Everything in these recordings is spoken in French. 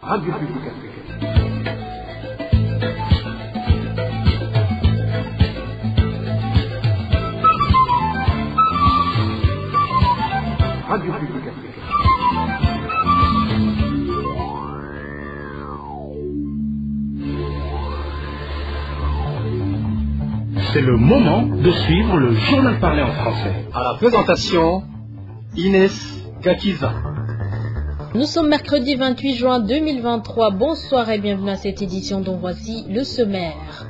Radio Publique Africaine. Radio Publique Africaine. C'est le moment de suivre le journal parlé en français. À la présentation, Inès Gakiza. Nous sommes mercredi 28 juin 2023. Bonsoir et bienvenue à cette édition dont voici le sommaire.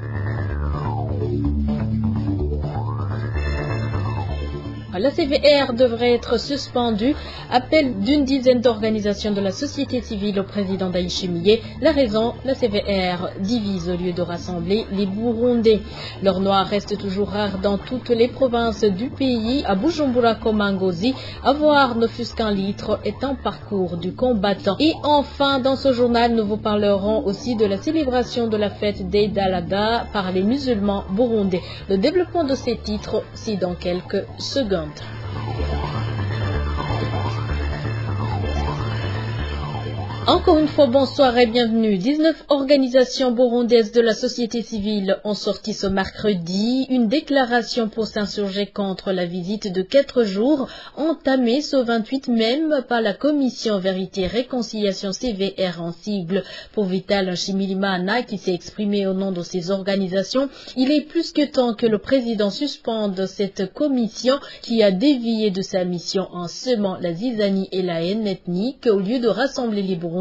La CVR devrait être suspendue. Appel d'une dizaine d'organisations de la société civile au président Ndayishimiye. La raison, la CVR divise au lieu de rassembler les Burundais. L'or noir reste toujours rare dans toutes les provinces du pays. À Bujumbura comme à Ngozi, avoir ne fût-ce qu'un litre est un parcours du combattant. Et enfin, dans ce journal, nous vous parlerons aussi de la célébration de la fête d'Eid al-Adha par les musulmans burundais. Le développement de ces titres, c'est dans quelques secondes. Encore une fois, bonsoir et bienvenue. 19 organisations burundaises de la société civile ont sorti ce mercredi une déclaration pour s'insurger contre la visite de 4 jours entamée ce 28 même par la Commission Vérité Réconciliation CVR en sigle pour Vital Nshimirimana qui s'est exprimé au nom de ces organisations. Il est plus que temps que le président suspende cette commission qui a dévié de sa mission en semant la zizanie et la haine ethnique au lieu de rassembler les Burundais.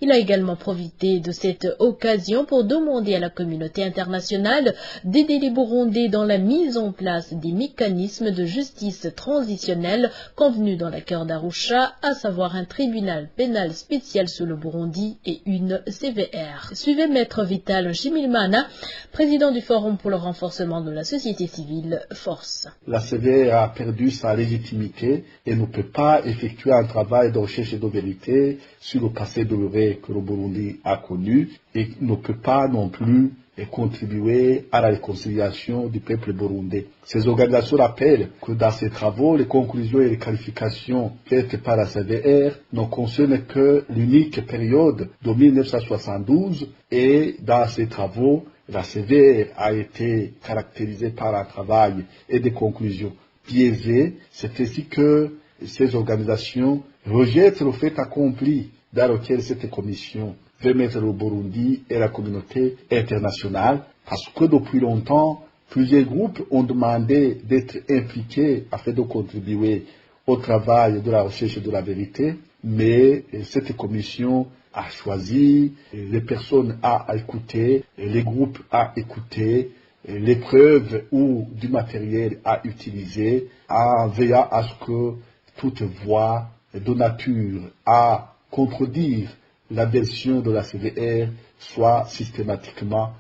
Il a également profité de cette occasion pour demander à la communauté internationale d'aider les Burundais dans la mise en place des mécanismes de justice transitionnelle convenus dans l'accord d'Arusha, à savoir un tribunal pénal spécial sur le Burundi et une CVR. Suivez Maître Vital Nshimirimana, président du Forum pour le renforcement de la société civile, Force. La CVR a perdu sa légitimité et ne peut pas effectuer un travail de recherche et de vérité sur le passé douloureux que le Burundi a connu et ne peut pas non plus contribuer à la réconciliation du peuple burundais. Ces organisations rappellent que dans ces travaux, les conclusions et les qualifications faites par la CVR ne concernent que l'unique période de 1972 et dans ces travaux, la CVR a été caractérisée par un travail et des conclusions biaisées. C'est ainsi que ces organisations rejettent le fait accompli dans lequel cette commission veut mettre le Burundi et la communauté internationale, parce que depuis longtemps, plusieurs groupes ont demandé d'être impliqués afin de contribuer au travail de la recherche de la vérité, mais cette commission a choisi les personnes à écouter, les groupes à écouter, les preuves ou du matériel à utiliser, en veillant à ce que toute voix de nature à contredire la version de la CVR soit systématiquement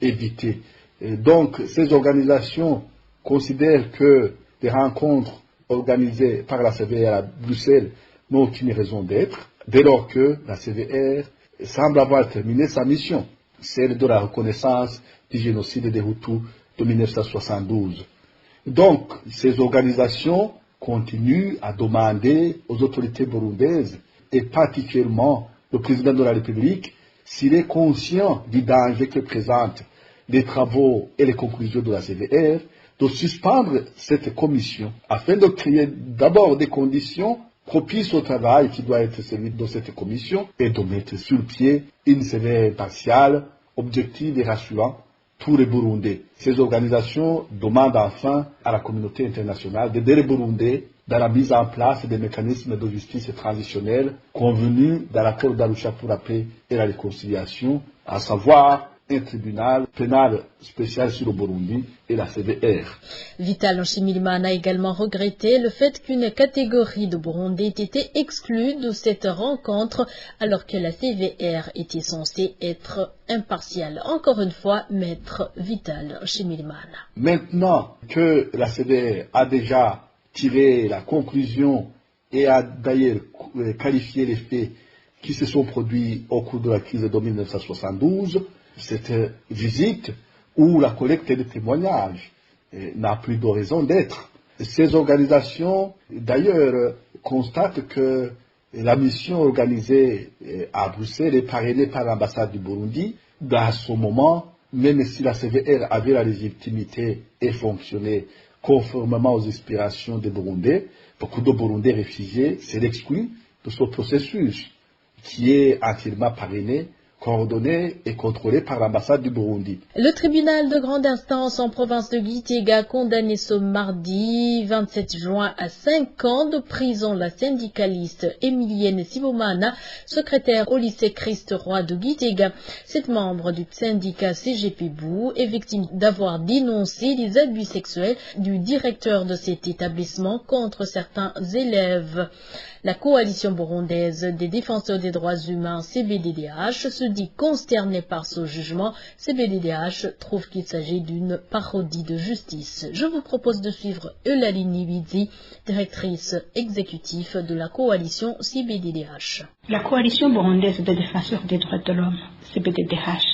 évitée. Et donc, ces organisations considèrent que des rencontres organisées par la CVR à Bruxelles n'ont aucune raison d'être, dès lors que la CVR semble avoir terminé sa mission, celle de la reconnaissance du génocide des Hutus de 1972. Donc, ces organisations continuent à demander aux autorités burundaises, et particulièrement le président de la République, s'il est conscient du danger que présentent les travaux et les conclusions de la CVR, de suspendre cette commission afin de créer d'abord des conditions propices au travail qui doit être celui de cette commission et de mettre sur pied une CVR impartiale, objective et rassurante pour les Burundais. Ces organisations demandent enfin à la communauté internationale d'aider les Burundais dans la mise en place des mécanismes de justice transitionnelle convenus dans l'accord d'Arusha pour la paix et la réconciliation, à savoir un tribunal pénal spécial sur le Burundi et la CVR. Vital Nshimirimana a également regretté le fait qu'une catégorie de Burundais ait été exclue de cette rencontre alors que la CVR était censée être impartiale. Encore une fois, Maître Vital Nshimirimana. Maintenant que la CVR a déjà tiré la conclusion et a d'ailleurs qualifié les faits qui se sont produits au cours de la crise de 1972, cette visite où la collecte des témoignages n'a plus de raison d'être. Ces organisations, d'ailleurs, constatent que la mission organisée à Bruxelles est parrainée par l'ambassade du Burundi. Dans ce moment, même si la CVR avait la légitimité et fonctionnait conformément aux aspirations des Burundais, beaucoup de Burundais réfugiés s'est exclu de ce processus qui est entièrement parrainé, coordonné et contrôlé par l'ambassade du Burundi. Le tribunal de grande instance en province de Gitega a condamné ce mardi 27 juin à 5 ans de prison la syndicaliste Emilienne Sibomana, secrétaire au lycée Christ-Roi de Gitega. Cette membre du syndicat CGPBou est victime d'avoir dénoncé les abus sexuels du directeur de cet établissement contre certains élèves. La coalition burundaise des défenseurs des droits humains CBDDH se dit consternée par ce jugement. CBDDH trouve qu'il s'agit d'une parodie de justice. Je vous propose de suivre Eulaline Ibizi, directrice exécutive de la coalition CBDDH. La coalition burundaise des défenseurs des droits de l'homme, CBDDH,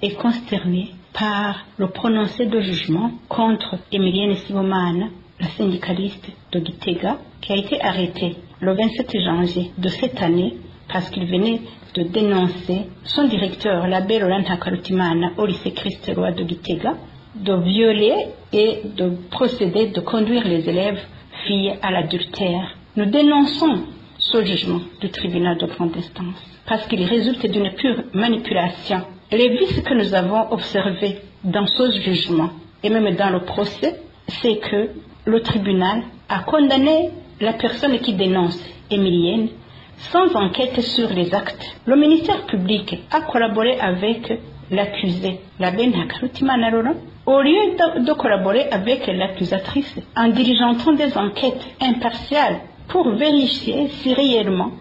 est consternée par le prononcé de jugement contre Emilienne Sibomana, la syndicaliste de Gitega, qui a été arrêtée le 27 janvier de cette année parce qu'il venait de dénoncer son directeur, l'abbé Laurent Hakarutimana, au lycée Christ-Roi de Gitega, de violer et de procéder, de conduire les élèves filles à l'adultère. Nous dénonçons ce jugement du tribunal de grande instance parce qu'il résulte d'une pure manipulation. Les vices que nous avons observés dans ce jugement et même dans le procès, c'est que le tribunal a condamné la personne qui dénonce, Emilienne, sans enquête sur les actes. Le ministère public a collaboré avec l'accusé, l'abbé Hakarutimana Laurent, au lieu de collaborer avec l'accusatrice en diligentant des enquêtes impartiales pour vérifier si réellement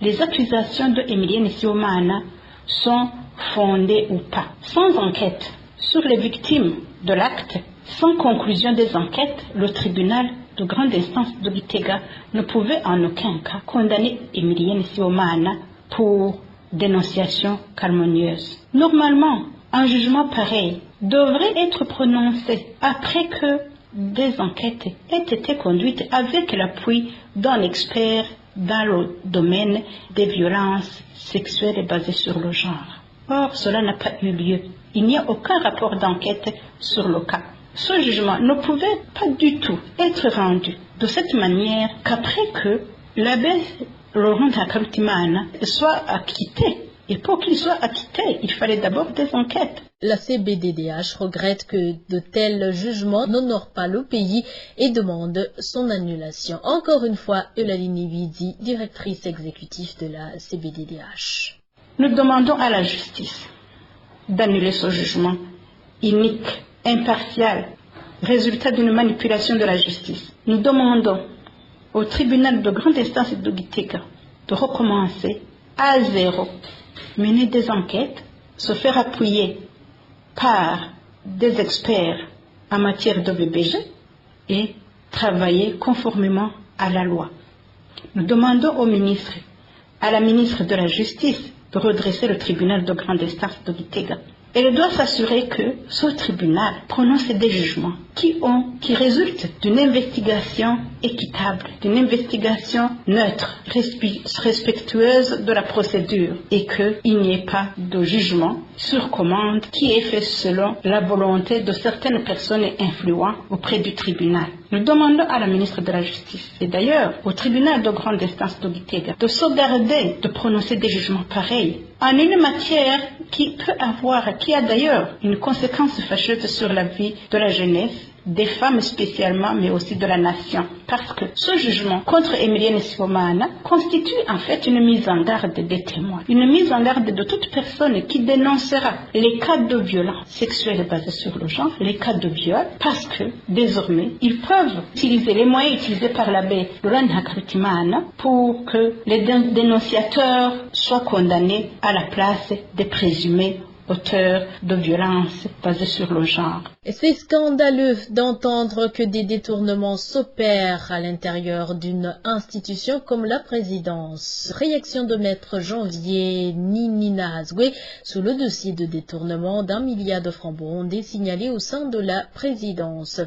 les accusations de Emilienne Sibomana sont fondées ou pas. Sans enquête sur les victimes de l'acte, sans conclusion des enquêtes, le tribunal de grande instance de Gitega ne pouvait en aucun cas condamner Emilienne Sibomana pour dénonciation calomnieuse. Normalement, un jugement pareil devrait être prononcé après que des enquêtes aient été conduites avec l'appui d'un expert dans le domaine des violences sexuelles basées sur le genre. Or, cela n'a pas eu lieu. Il n'y a aucun rapport d'enquête sur le cas. Ce jugement ne pouvait pas du tout être rendu de cette manière qu'après que l'abbé Laurent Hakarutimana soit acquitté. Et pour qu'il soit acquitté, il fallait d'abord des enquêtes. La CBDDH regrette que de tels jugements n'honorent pas le pays et demande son annulation. Encore une fois, Eulaline Ibizi, directrice exécutive de la CBDDH. Nous demandons à la justice d'annuler ce jugement inique, impartial, résultat d'une manipulation de la justice. Nous demandons au tribunal de grande instance de Gitega de recommencer à zéro, mener des enquêtes, se faire appuyer par des experts en matière de VBG et travailler conformément à la loi. Nous demandons au ministre, à la ministre de la Justice, de redresser le tribunal de grande instance de Gitega. Elle doit s'assurer que ce tribunal prononce des jugements qui résultent d'une investigation équitable, d'une investigation neutre, respectueuse de la procédure et qu'il n'y ait pas de jugement sur commande qui est fait selon la volonté de certaines personnes influentes auprès du tribunal. Nous demandons à la ministre de la Justice et d'ailleurs au tribunal de grande instance de Gitega de se garder de prononcer des jugements pareils en une matière qui a d'ailleurs une conséquence fâcheuse sur la vie de la jeunesse, des femmes spécialement, mais aussi de la nation. Parce que ce jugement contre Emilienne Sibomana constitue en fait une mise en garde des témoins, une mise en garde de toute personne qui dénoncera les cas de violence sexuelle basée sur le genre, les cas de viol, parce que désormais, ils peuvent utiliser les moyens utilisés par l'abbé Laurent Hakarutimana pour que les dénonciateurs soient condamnés à la place des présumés auteurs de violences basées sur le genre. C'est scandaleux d'entendre que des détournements s'opèrent à l'intérieur d'une institution comme la présidence. Réaction de maître Janvier Ninina Hazoué sous le dossier de détournement d'1 milliard de francs burundais signalé au sein de la présidence.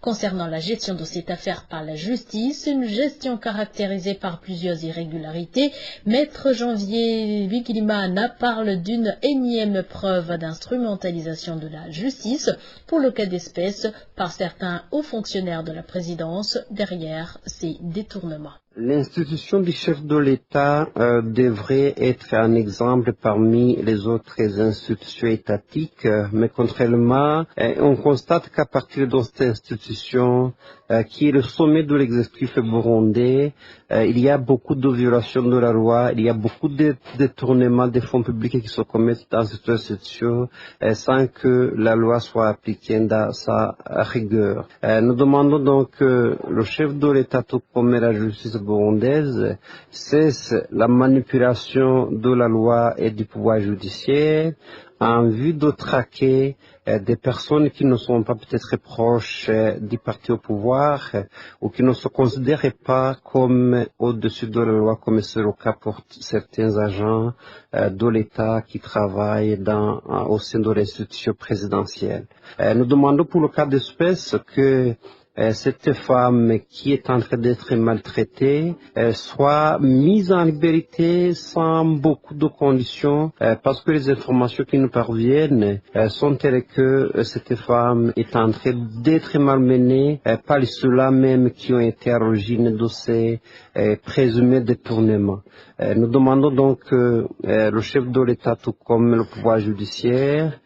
Concernant la gestion de cette affaire par la justice, une gestion caractérisée par plusieurs irrégularités, Maître Janvier Bigilimana parle d'une énième preuve d'instrumentalisation de la justice pour le cas d'espèce par certains hauts fonctionnaires de la présidence derrière ces détournements. L'institution du chef de l'État devrait être un exemple parmi les autres institutions étatiques, mais contrairement, on constate qu'à partir de cette institution, qui est le sommet de l'exécutif burundais, il y a beaucoup de violations de la loi, il y a beaucoup de détournements des fonds publics qui se commettent dans cette institution sans que la loi soit appliquée dans sa rigueur. Nous demandons donc que le chef de l'État, tout comme la justice burundaise, cesse la manipulation de la loi et du pouvoir judiciaire en vue de traquer des personnes qui ne sont pas peut-être proches du parti au pouvoir ou qui ne se considèrent pas comme au-dessus de la loi, comme c'est le cas pour certains agents de l'État qui travaillent au sein de l'institution présidentielle. Nous demandons pour le cas d'espèce que cette femme qui est en train d'être maltraitée soit mise en liberté sans beaucoup de conditions parce que les informations qui nous parviennent sont telles que cette femme est en train d'être malmenée par ceux-là même qui ont été à l'origine de ces présumés détournements. Nous demandons donc que le chef de l'État, tout comme le pouvoir judiciaire,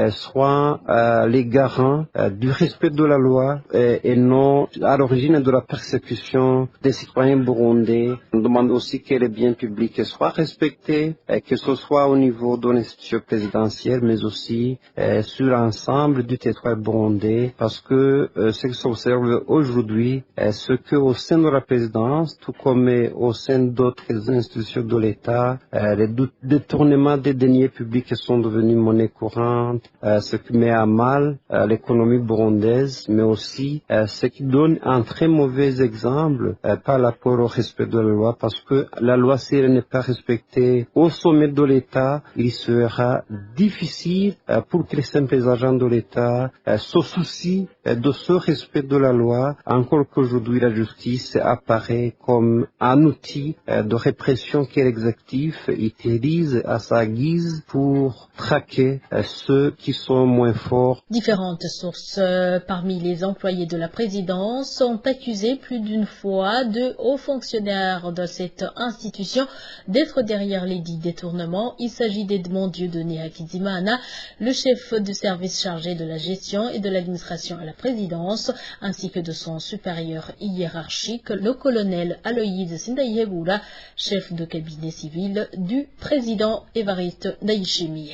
soient les garants du respect de la loi et non à l'origine de la persécution des citoyens burundais. On demande aussi que les biens publics soient respectés, que ce soit au niveau de l'institution présidentielle, mais aussi sur l'ensemble du territoire burundais, parce que ce qui s'observe aujourd'hui, c'est qu'au sein de la présidence, tout comme au sein d'autres institutions de l'État, les détournements des deniers publics sont devenus monnaie courante, ce qui met à mal l'économie burundaise, mais aussi ce qui donne un très mauvais exemple par rapport au respect de la loi, parce que la loi, si elle n'est pas respectée au sommet de l'État, il sera difficile pour que les simples agents de l'État se soucient de ce respect de la loi, encore qu'aujourd'hui la justice apparaît comme un outil de répression que l'exécutif utilise à sa guise pour traquer ceux qui sont moins forts. Différentes sources parmi les employés de la présidence ont accusé plus d'une fois de hauts fonctionnaires de cette institution d'être derrière les dits détournements. Il s'agit d'Edmond Dieudonné Hakizimana, le chef de service chargé de la gestion et de l'administration à la présidence, ainsi que de son supérieur hiérarchique, le colonel Aloïde Sindayebula, chef de cabinet civil du président Évariste Ndayishimiye.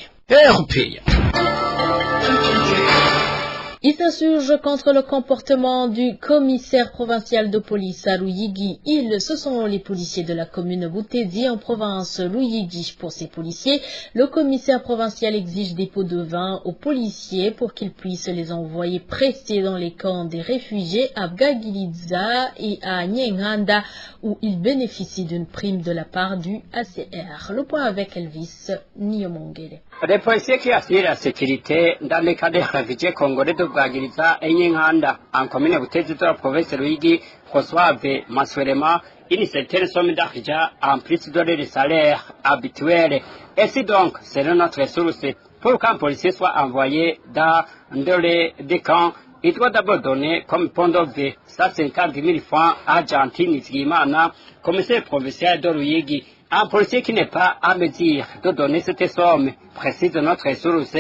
Il s'insurge contre le comportement du commissaire provincial de police à Luyigi. Ce sont les policiers de la commune Boutezi en province Luyigi. Pour ces policiers, le commissaire provincial exige des pots de vin aux policiers pour qu'ils puissent les envoyer pressés dans les camps des réfugiés à Bgagiliza et à Nyenganda où ils bénéficient d'une prime de la part du ACR. Le point avec Elvis Niomongele. Les policiers qui assurent la sécurité dans les cas des réfugiés congolais de Bgagiliza et Nyenganda en commune Boutezi de la province Luyigi reçoivent mensuellement une certaine somme d'argent en plus de leur salaire habituel. Et si donc, selon notre source, pour qu'un policier soit envoyé dans des camps, il doit d'abord donner comme pont de vie 150 000 francs argentines, commissaire provincial de Luyigi. Un policier qui n'est pas à mesure de donner cette somme précise de notre source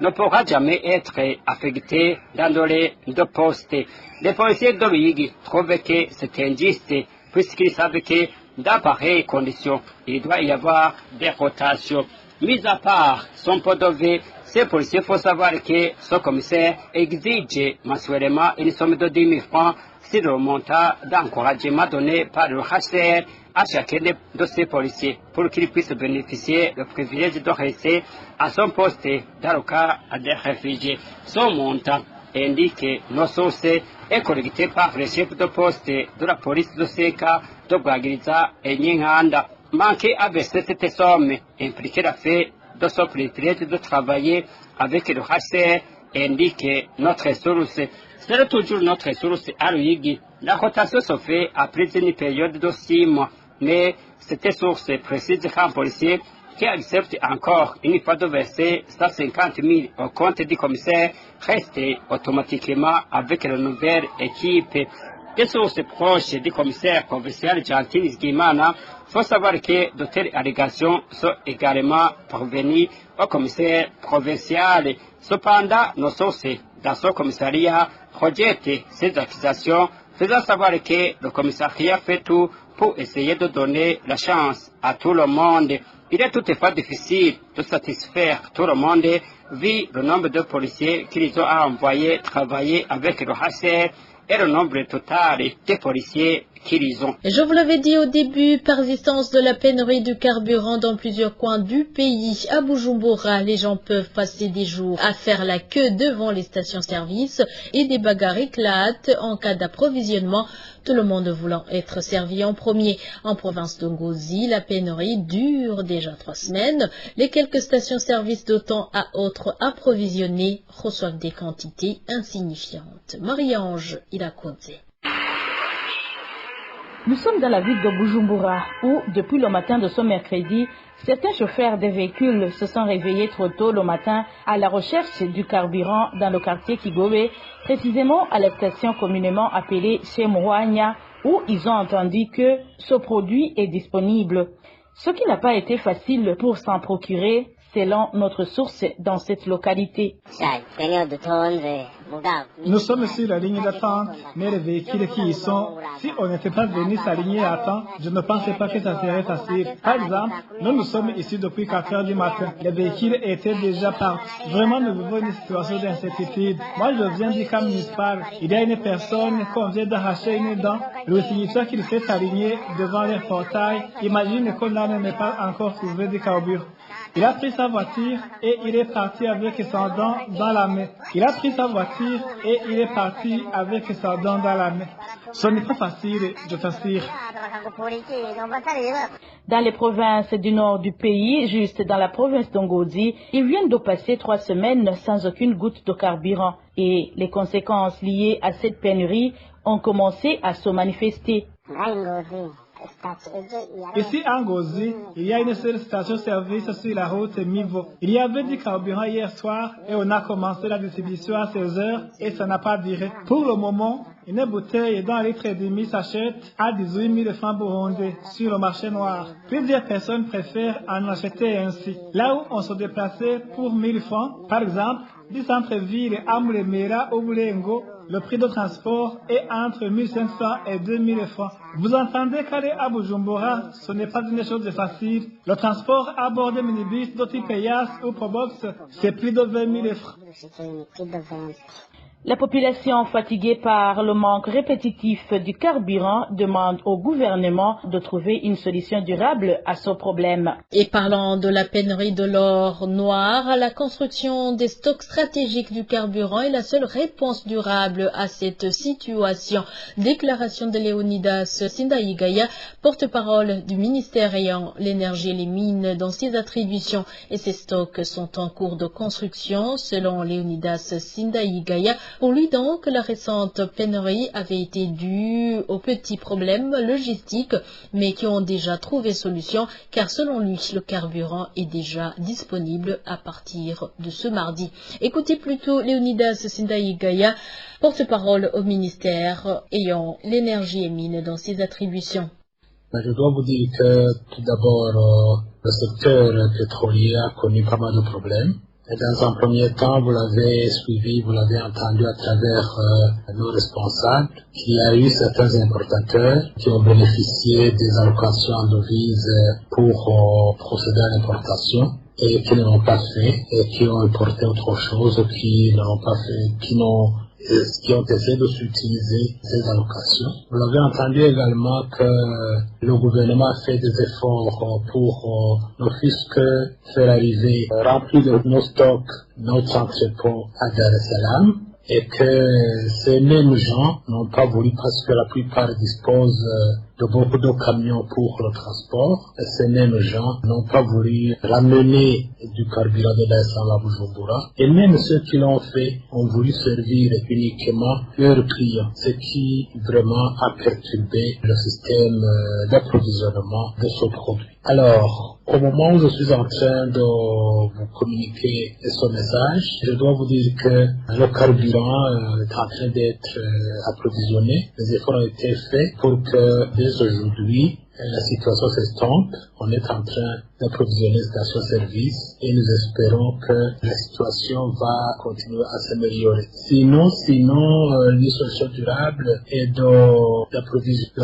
ne pourra jamais être affecté dans les deux postes. Les policiers de Luyigi trouvent que c'est injuste puisqu'ils savent que dans pareilles conditions, il doit y avoir des rotations. Mis à part son pot de vie, ces policiers, il faut savoir que ce commissaire exige mensuellement une somme de 10 000 francs sur le montant d'encouragement donné par le HCR à chacun de ces policiers pour qu'ils puissent bénéficier du privilège de rester à son poste dans le cas des réfugiés. Ce montant indique nos sources est collecté par le chef de poste de la police de Seka, de Bgagiliza et Nyenganda. Manquer à verser cette somme impliquait le fait de son privilège de travailler avec le HCR indique notre source. C'est toujours notre source à Ruyigi. La cotation se fait après une période de 6 mois, mais cette source précise qu'un policier qui accepte encore une fois de verser 150 000 au compte du commissaire reste automatiquement avec la nouvelle équipe. Des sources proches du commissaire provincial Gentile Guimana faut savoir que de telles allégations sont également parvenues au commissaire provincial. Cependant, nos sources dans ce commissariat rejettent ces accusations, faisant savoir que le commissariat fait tout pour essayer de donner la chance à tout le monde. Il est toutefois difficile de satisfaire tout le monde vu le nombre de policiers qu'ils ont envoyés travailler avec le HCR et le nombre total des policiers qu'ils ont. Je vous l'avais dit au début, persistance de la pénurie de carburant dans plusieurs coins du pays. À Bujumbura, les gens peuvent passer des jours à faire la queue devant les stations-service et des bagarres éclatent en cas d'approvisionnement, tout le monde voulant être servi en premier. En province de Ngozi, la pénurie dure déjà 3 semaines. Les quelques stations-service de temps à autre approvisionnées reçoivent des quantités insignifiantes. Marie-Ange Ilakonte. Nous sommes dans la ville de Bujumbura où, depuis le matin de ce mercredi, certains chauffeurs de véhicules se sont réveillés trop tôt le matin à la recherche du carburant dans le quartier Kigobe, précisément à la station communément appelée Chemouania, où ils ont entendu que ce produit est disponible. Ce qui n'a pas été facile pour s'en procurer, selon notre source dans cette localité. Nous sommes sur la ligne d'attente, mais les véhicules qui y sont, si on n'était pas venu s'aligner à temps, je ne pensais pas que ça serait facile. Par exemple, nous sommes ici depuis 4 heures du matin. Les véhicules étaient déjà partis. Vraiment, nous vivons une situation d'incertitude. Moi, je viens du camp municipal. Il y a une personne qu'on vient d'arracher une dent. Le signifiant qu'il s'est aligné devant les portails. Imagine qu'on n'a même pas encore trouvé du carburant. Il a pris sa voiture et il est parti avec son dent dans la main. Il a pris sa voiture et il est parti avec sa dent dans la main. Ce n'est pas facile, je t'assure. Dans les provinces du nord du pays, juste dans la province d'Ongozi, ils viennent de passer 3 semaines sans aucune goutte de carburant. Et les conséquences liées à cette pénurie ont commencé à se manifester. Ici à Ngozi, il y a une seule station-service sur la route Mivo. Il y avait du carburant hier soir et on a commencé la distribution à 16 heures et ça n'a pas duré. Pour le moment, une bouteille d'un litre et demi s'achète à 18 000 francs burundais sur le marché noir. Plusieurs personnes préfèrent en acheter ainsi. Là où on se déplaçait pour 1 000 francs, par exemple, du centre-ville à Moulemera au Boulengo, le prix de transport est entre 1 500 et 2 000 francs. Vous entendez qu'aller à Bujumbura, ce n'est pas une chose facile. Le transport à bord de minibus de type Yas ou Probox, c'est plus de 20 000 francs. La population fatiguée par le manque répétitif du carburant demande au gouvernement de trouver une solution durable à ce problème. Et parlant de la pénurie de l'or noir, la construction des stocks stratégiques du carburant est la seule réponse durable à cette situation. Déclaration de Léonidas Sindaïgaya, porte-parole du ministère ayant l'énergie et les mines dans ses attributions. Et ces stocks sont en cours de construction, selon Léonidas Sindaïgaya. Pour lui donc, la récente pénurie avait été due aux petits problèmes logistiques, mais qui ont déjà trouvé solution, car selon lui, le carburant est déjà disponible à partir de ce mardi. Écoutez plutôt Léonidas Sindaïgaya, porte-parole au ministère ayant l'énergie et mines dans ses attributions. Je dois vous dire que tout d'abord, le secteur pétrolier a connu pas mal de problèmes. Et dans un premier temps, vous l'avez suivi, vous l'avez entendu à travers nos responsables, qu'il y a eu certains importateurs qui ont bénéficié des allocations en devises pour procéder à l'importation et qui ne l'ont pas fait et qui ont importé autre chose, qui ne l'ont pas fait, qui ont essayé de s'utiliser ces allocations. Vous l'avez entendu également que le gouvernement a fait des efforts pour ne fût-ce que faire arriver, remplir nos stocks, notre entrepôt à Dar es Salaam, et que ces mêmes gens n'ont pas voulu parce que la plupart disposent de beaucoup de camions pour le transport. Et ces mêmes gens n'ont pas voulu ramener du carburant de l'Essam à Bujumbura. Et même ceux qui l'ont fait ont voulu servir uniquement leurs clients, ce qui vraiment a perturbé le système d'approvisionnement de ce produit. Alors, au moment où je suis en train de vous communiquer ce message, je dois vous dire que le carburant est en train d'être approvisionné. Les efforts ont été faits pour que dès aujourd'hui, la situation s'estompe. On est en train d'approvisionner station-service et nous espérons que la situation va continuer à s'améliorer. Sinon, la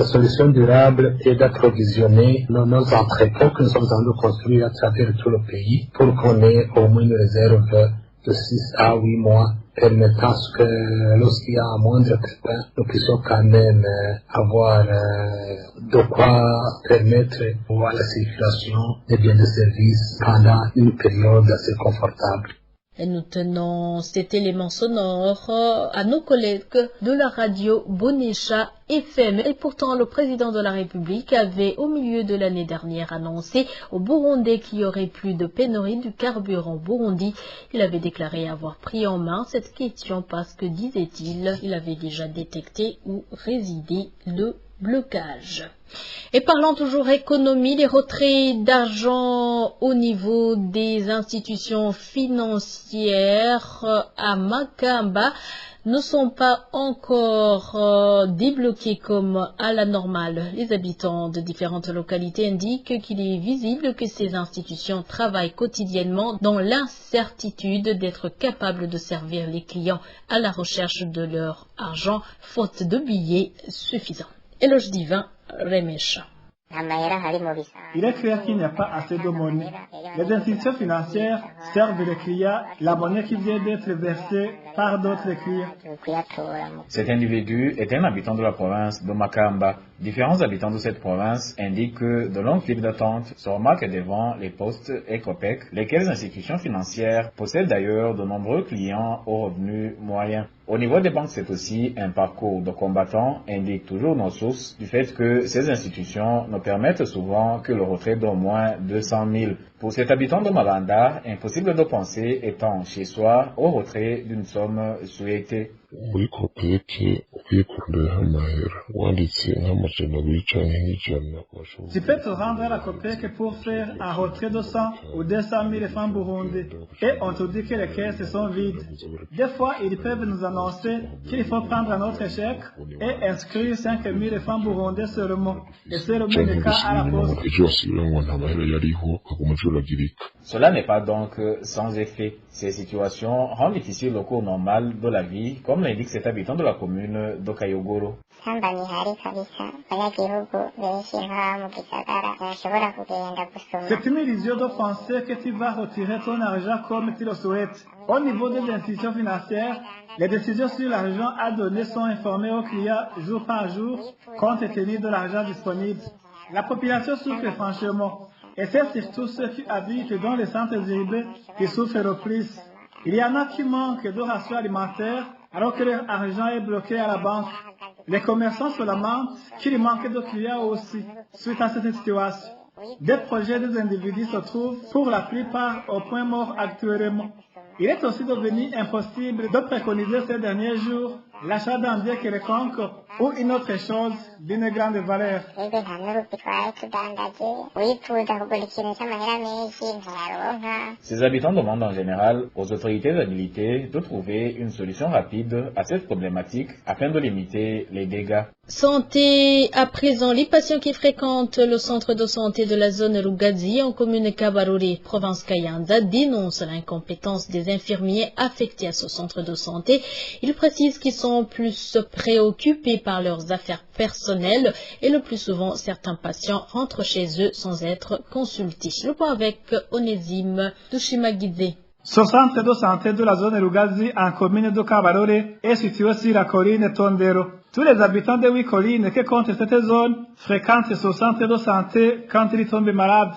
solution durable est d'approvisionner nos entrepôts que nous sommes en train de construire à travers tout le pays pour qu'on ait au moins une réserve de 6 à 8 mois, permettant que lorsqu'il y a un moindre pépin, nous puissions quand même avoir de quoi permettre à la circulation des biens de service pendant une période assez confortable. Et nous tenons cet élément sonore à nos collègues de la radio Bonesha FM. Et pourtant, le président de la République avait, au milieu de l'année dernière, annoncé aux Burundais qu'il y aurait plus de pénurie du carburant Burundi. Il avait déclaré avoir pris en main cette question parce que, disait-il, il avait déjà détecté où résidait le blocage. Et parlant toujours économie, les retraits d'argent au niveau des institutions financières à Makamba ne sont pas encore débloqués comme à la normale. Les habitants de différentes localités indiquent qu'il est visible que ces institutions travaillent quotidiennement dans l'incertitude d'être capables de servir les clients à la recherche de leur argent, faute de billets suffisants. Éloge divin, Remesha. Il est clair qu'il n'y a pas assez de monnaie. Les institutions financières servent les clients la monnaie qui vient d'être versée par d'autres clients. Cet individu est un habitant de la province de Makamba. Différents habitants de cette province indiquent que de longues files d'attente se remarquent devant les postes Ecopec, lesquelles institutions financières possèdent d'ailleurs de nombreux clients aux revenus moyens. Au niveau des banques, c'est aussi un parcours de combattants, indique toujours nos sources, du fait que ces institutions ne permettent souvent que le retrait d'au moins 200 000. Pour cet habitant de Mabanda, impossible de penser étant chez soi au retrait d'une somme souhaitée. Tu peux te rendre à la COPEC pour faire un retrait de 100 ou 200 000 francs burundais et on te dit que les caisses sont vides. Des fois, ils peuvent nous annoncer qu'il faut prendre un autre chèque et inscrire 5 000 francs burundais seulement. Et c'est le même cas à la poste. Cela n'est pas donc sans effet. Ces situations rendent difficile le cours normal de la vie, comme l'indique cet habitant de la commune de Kayogoro. C'est une illusion de penser que tu vas retirer ton argent comme tu le souhaites. Au niveau des institutions financières, les décisions sur l'argent à donner sont informées aux clients jour par jour, compte tenu de l'argent disponible. La population souffre franchement. Et c'est surtout ceux qui habitent dans les centres urbains qui souffrent le plus. Il y en a qui manquent de rations alimentaires alors que leur argent est bloqué à la banque. Les commerçants se lamentent qu'il manque de clients aussi suite à cette situation. Des projets des individus se trouvent pour la plupart au point mort actuellement. Il est aussi devenu impossible de préconiser ces derniers jours l'achat d'un bien quelconque ou une autre chose d'une grande valeur. Ces habitants demandent en général aux autorités habilitées de trouver une solution rapide à cette problématique afin de limiter les dégâts. Santé à présent, les patients qui fréquentent le centre de santé de la zone Rugazi en commune Kabarore, province Kayanda, dénoncent l'incompétence des infirmiers affectés à ce centre de santé. Ils précisent qu'ils sont plus préoccupés par leurs affaires personnelles et le plus souvent certains patients rentrent chez eux sans être consultés. Le point avec Onésime Dushimagidze. Ce centre de santé de la zone Rugazi en commune de Kabarore est situé sur la colline Tondero. Tous les habitants des 8 collines qui comptent cette zone fréquentent ce centre de santé quand ils tombent malades.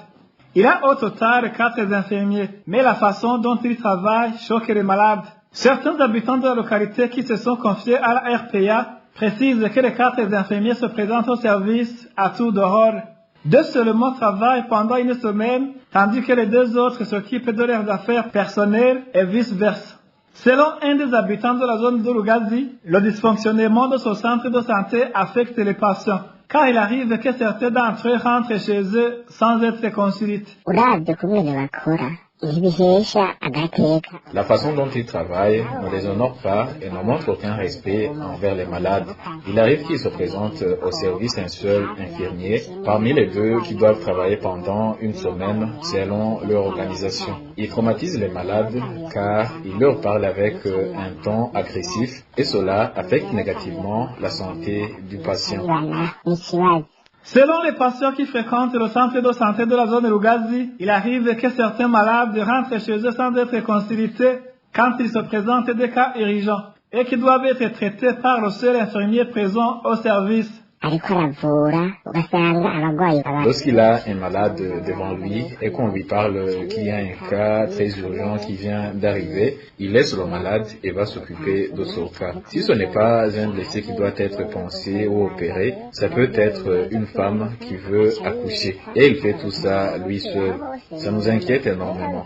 Il y a au total 4 infirmiers, mais la façon dont ils travaillent choque les malades. Certains habitants de la localité qui se sont confiés à la RPA précise que les 4 infirmiers se présentent au service à tour de rôle. 2 seulement travaillent pendant une semaine, tandis que les 2 autres s'occupent de leurs affaires personnelles et vice-versa. Selon un des habitants de la zone de Lugazi, le dysfonctionnement de ce centre de santé affecte les patients, car il arrive que certains d'entre eux rentrent chez eux sans être consultés. La façon dont ils travaillent ne les honore pas et ne montre aucun respect envers les malades. Il arrive qu'ils se présentent au service un seul infirmier parmi les 2 qui doivent travailler pendant une semaine selon leur organisation. Ils traumatisent les malades car ils leur parlent avec un ton agressif et cela affecte négativement la santé du patient. Selon les patients qui fréquentent le centre de santé de la zone de Lugazi, il arrive que certains malades rentrent chez eux sans être consultés quand ils se présentent des cas urgents et qui doivent être traités par le seul infirmier présent au service. Lorsqu'il a un malade devant lui et qu'on lui parle qu'il y a un cas très urgent qui vient d'arriver, il laisse le malade et va s'occuper de ce cas. Si ce n'est pas un blessé qui doit être pansé ou opéré, ça peut être une femme qui veut accoucher. Et il fait tout ça lui seul. Ça nous inquiète énormément.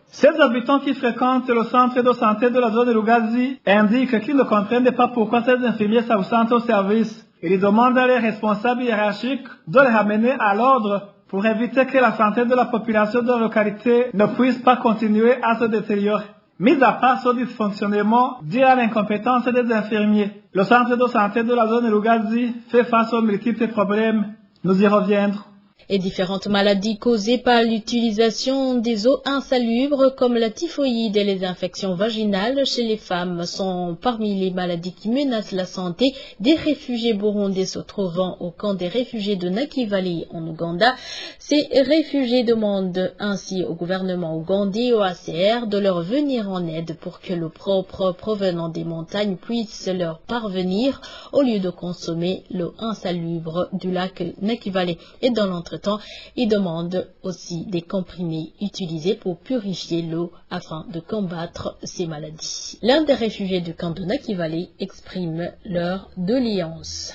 Ces habitants qui fréquentent le centre de santé de la zone de Lugazi indiquent qu'ils ne comprennent pas pourquoi ces infirmiers s'absentent au service. Ils demandent à les responsables hiérarchiques de les ramener à l'ordre pour éviter que la santé de la population de la localité ne puisse pas continuer à se détériorer. Mis à part ce dysfonctionnement dû à l'incompétence des infirmiers, le centre de santé de la zone de Lugazi fait face aux multiples problèmes. Nous y reviendrons. Et différentes maladies causées par l'utilisation des eaux insalubres comme la typhoïde et les infections vaginales chez les femmes sont parmi les maladies qui menacent la santé des réfugiés burundais se trouvant au camp des réfugiés de Nakivale en Ouganda. Ces réfugiés demandent ainsi au gouvernement ougandais et au HCR de leur venir en aide pour que l'eau propre provenant des montagnes puisse leur parvenir au lieu de consommer l'eau insalubre du lac Nakivale. Et dans l'entretemps, ils demandent aussi des comprimés utilisés pour purifier l'eau afin de combattre ces maladies. L'un des réfugiés du camp de Nakivale exprime leur doléance.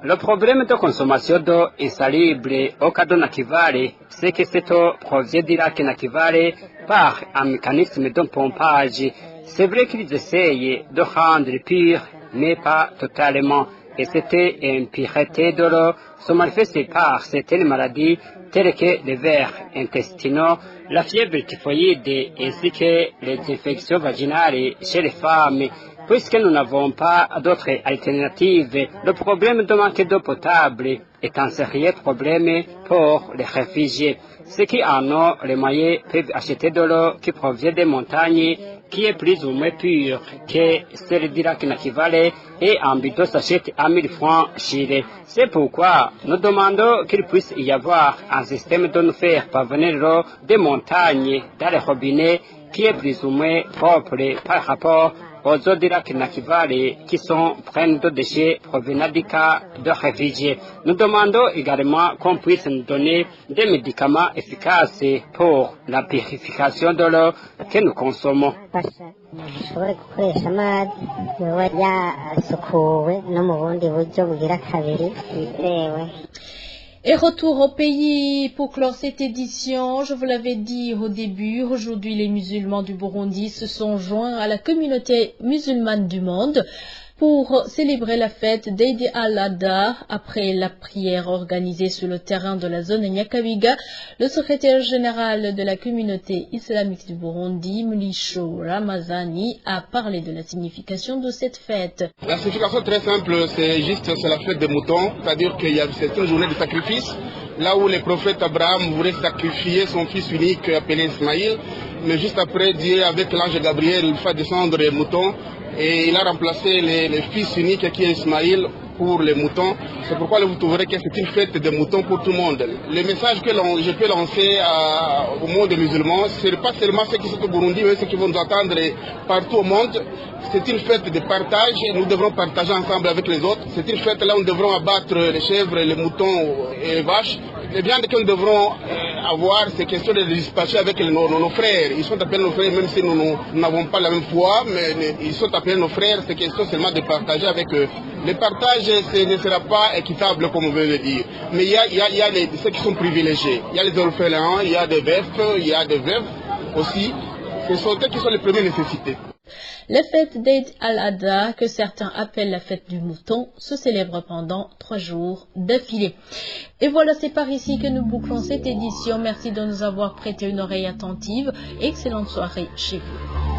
Le problème de consommation d'eau insalubre au cas de Nakivale, c'est que cette eau provient du lac Nakivale par un mécanisme de pompage. C'est vrai qu'ils essayent de rendre pure, mais pas totalement. Et cette impureté de l'eau se manifeste par certaines maladies telles que les vers intestinaux, la fièvre typhoïde ainsi que les infections vaginales chez les femmes. Puisque nous n'avons pas d'autres alternatives, le problème de manque d'eau potable est un sérieux problème pour les réfugiés. Ceux qui en ont les moyens peuvent acheter de l'eau qui provient des montagnes, qui est plus ou moins pure que celle du lac Nakivale et en bidon s'achète à 1000 francs chilés. C'est pourquoi nous demandons qu'il puisse y avoir un système de nous faire parvenir l'eau des montagnes dans les robinets qui est plus ou moins propre par rapport aux eaux du lac Nakivale qui sont pleines de déchets provenant du cas de réfugiés. Nous demandons également qu'on puisse nous donner des médicaments efficaces pour la purification de l'eau que nous consommons. Et retour au pays pour clore cette édition. Je vous l'avais dit au début, aujourd'hui les musulmans du Burundi se sont joints à la communauté musulmane du monde pour célébrer la fête d'Eid al-Adha. Après la prière organisée sur le terrain de la zone Nyakabiga, le secrétaire général de la communauté islamique du Burundi, Mulisho Ramazani, a parlé de la signification de cette fête. La signification très simple, c'est la fête des moutons, c'est-à-dire qu'il y a cette journée de sacrifice, là où le prophète Abraham voulait sacrifier son fils unique appelé Ismaïl, mais juste après Dieu avec l'ange Gabriel il fait descendre les moutons et il a remplacé le fils unique qui est Ismaïl pour les moutons. C'est pourquoi vous trouverez que c'est une fête des moutons pour tout le monde. Le message que je peux lancer au monde musulman, ce n'est pas seulement ceux qui sont au Burundi, mais ceux qui vont nous attendre partout au monde. C'est une fête de partage et nous devrons partager ensemble avec les autres. C'est une fête là où nous devrons abattre les chèvres, les moutons et les vaches. Les viandes que nous devrons avoir, c'est question de les dispatcher avec nos frères. Ils sont appelés nos frères, même si nous n'avons pas la même foi, mais ils sont appelés nos frères. C'est question seulement de partager avec eux. Le partage ne sera pas équitable, comme on veut le dire. Mais il y a ceux qui sont privilégiés. Il y a les orphelins, il y a des veufs, il y a des veuves aussi. Ce sont eux qui sont les premières nécessités. La fête d'Eid al-Adha, que certains appellent la fête du mouton, se célèbre pendant 3 jours d'affilée. Et voilà, c'est par ici que nous bouclons cette édition. Merci de nous avoir prêté une oreille attentive. Excellente soirée chez vous.